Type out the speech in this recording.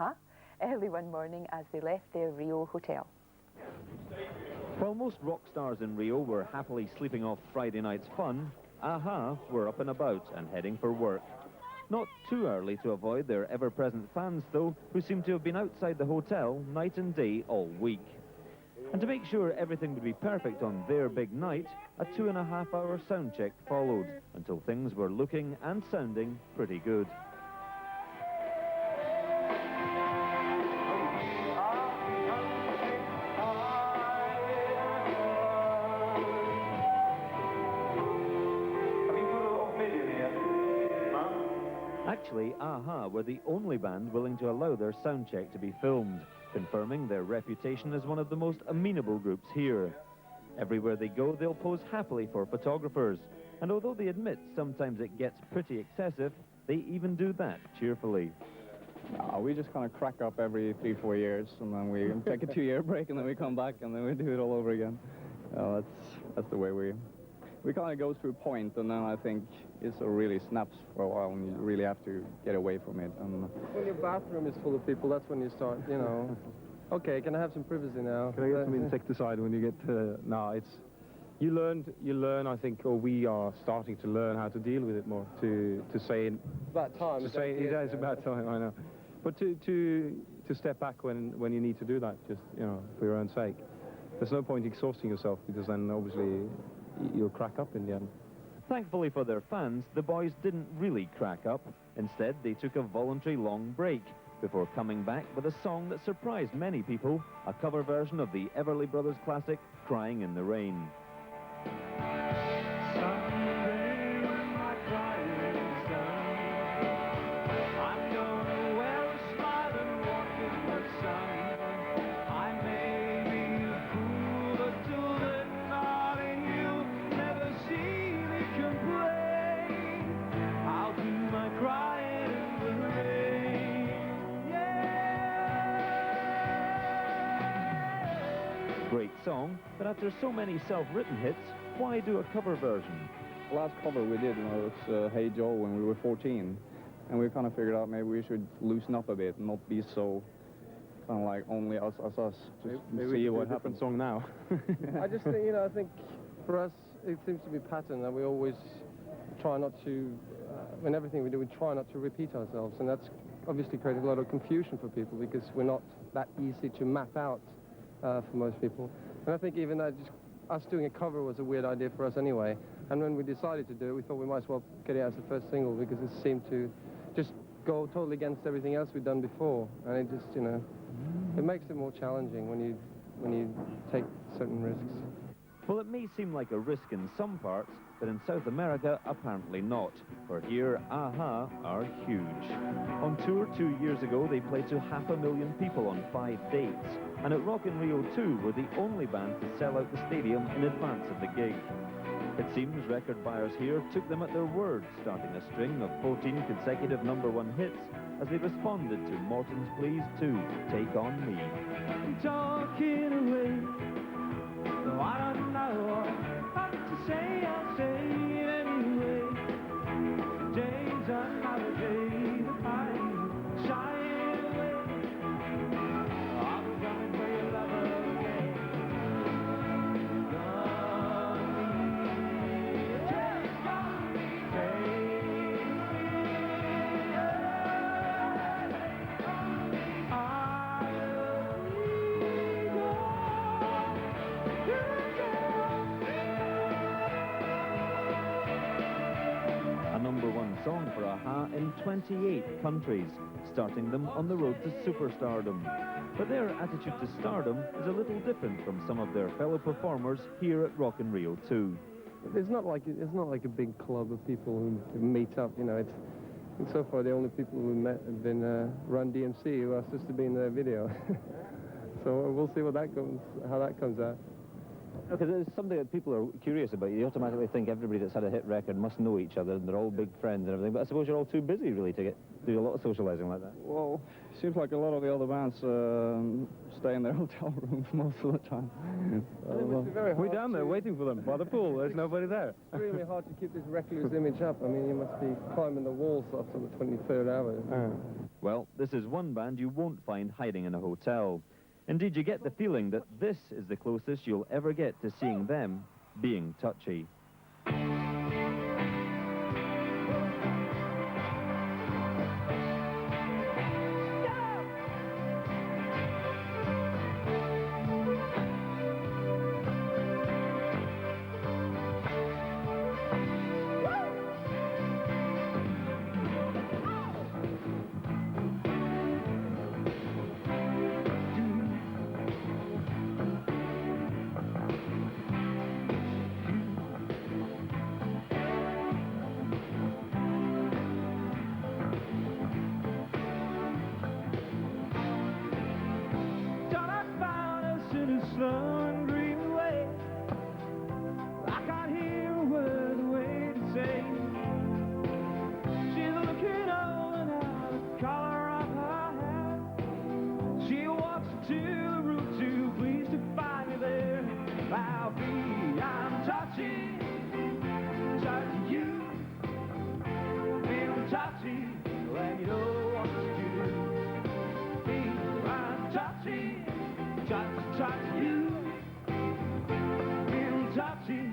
A-ha early one morning as they left their Rio hotel. While most rock stars in Rio were happily sleeping off Friday night's fun, A-ha were up and about and heading for work. Not too early to avoid their ever-present fans, though, who seem to have been outside the hotel night and day all week. And to make sure everything would be perfect on their big night, a 2.5-hour sound check followed, until things were looking and sounding pretty good. Actually, A-ha were the only band willing to allow their sound check to be filmed, confirming their reputation as one of the most amenable groups here. Everywhere they go, they'll pose happily for photographers, and although they admit sometimes it gets pretty excessive, they even do that cheerfully. No, we just kind of crack up every 3-4 years, and then we take a 2-year break, and then we come back, and then we do it all over again. That's the way we kind of go through a point, and then I think it really snaps for a while, and you really have to get away from it. And when your bathroom is full of people, that's when you start, you know. Okay, can I have some privacy now? Can I get some insecticide when you get to... No, it's... You learn, I think, or we are starting to learn how to deal with it more, to say... It's about time. It's about time, I know. But to step back when you need to do that, just, you know, for your own sake. There's no point exhausting yourself, because then, obviously, you'll crack up in the end. Thankfully for their fans, the boys didn't really crack up. Instead, they took a voluntary long break before coming back with a song that surprised many people, a cover version of the Everly Brothers classic, Crying in the Rain. Great song, but after so many self-written hits, why do a cover version? the last cover we did, was Hey Joe when we were 14. And we kind of figured out maybe we should loosen up a bit and not be so kind of like only us. Maybe see we what do a different happens. song now. I just think, I think for us, it seems to be a pattern that we always try not to, in everything we do, we try not to repeat ourselves. And that's obviously created a lot of confusion for people because we're not that easy to map out for most people. And I think even that just us doing a cover was a weird idea for us anyway. And when we decided to do it, we thought we might as well get it as the first single because it seemed to just go totally against everything else we'd done before. And it just, it makes it more challenging when you take certain risks. Well, it may seem like a risk in some parts, but in South America, apparently not. For here, A-ha are huge. On tour 2 years ago, they played to 500,000 people on 5 dates. And at Rock in Rio 2 were the only band to sell out the stadium in advance of the gig. It seems record buyers here took them at their word, starting a string of 14 consecutive #1 hits as they responded to Morton's pleas to Take On Me. Talking away, though I don't know what to say, I'll say it anyway. Today's another day that I shine away. I'm coming for your love again. #1 song for A-ha in 28 countries, starting them on the road to superstardom. But their attitude to stardom is a little different from some of their fellow performers here at Rock in Rio 2. It's not like a big club of people who meet up, It's so far the only people we met have been Run DMC, who asked us to be in their video. So we'll see how that comes out. Because it's something that people are curious about. You automatically think everybody that's had a hit record must know each other, and they're all big friends and everything. But I suppose you're all too busy, really, to do a lot of socialising like that. Well, seems like a lot of the other bands stay in their hotel rooms most of the time. It must be very We're hard down there to- waiting for them by the pool. There's nobody there. It's really hard to keep this recluse image up. I mean, you must be climbing the walls after the 23rd hour. Well, this is one band you won't find hiding in a hotel. Indeed, you get the feeling that this is the closest you'll ever get to seeing them being touchy. Thought I found us in a slow and green way. I can't hear a word the way to say. She's looking over now, the color of her hair. She walks to the room too pleased to find me there. I'll be, I'm touchy, touchy you. Feeling touchy, when you know what to do. Be, I'm touchy. Touchy, touchy, you feel touchy.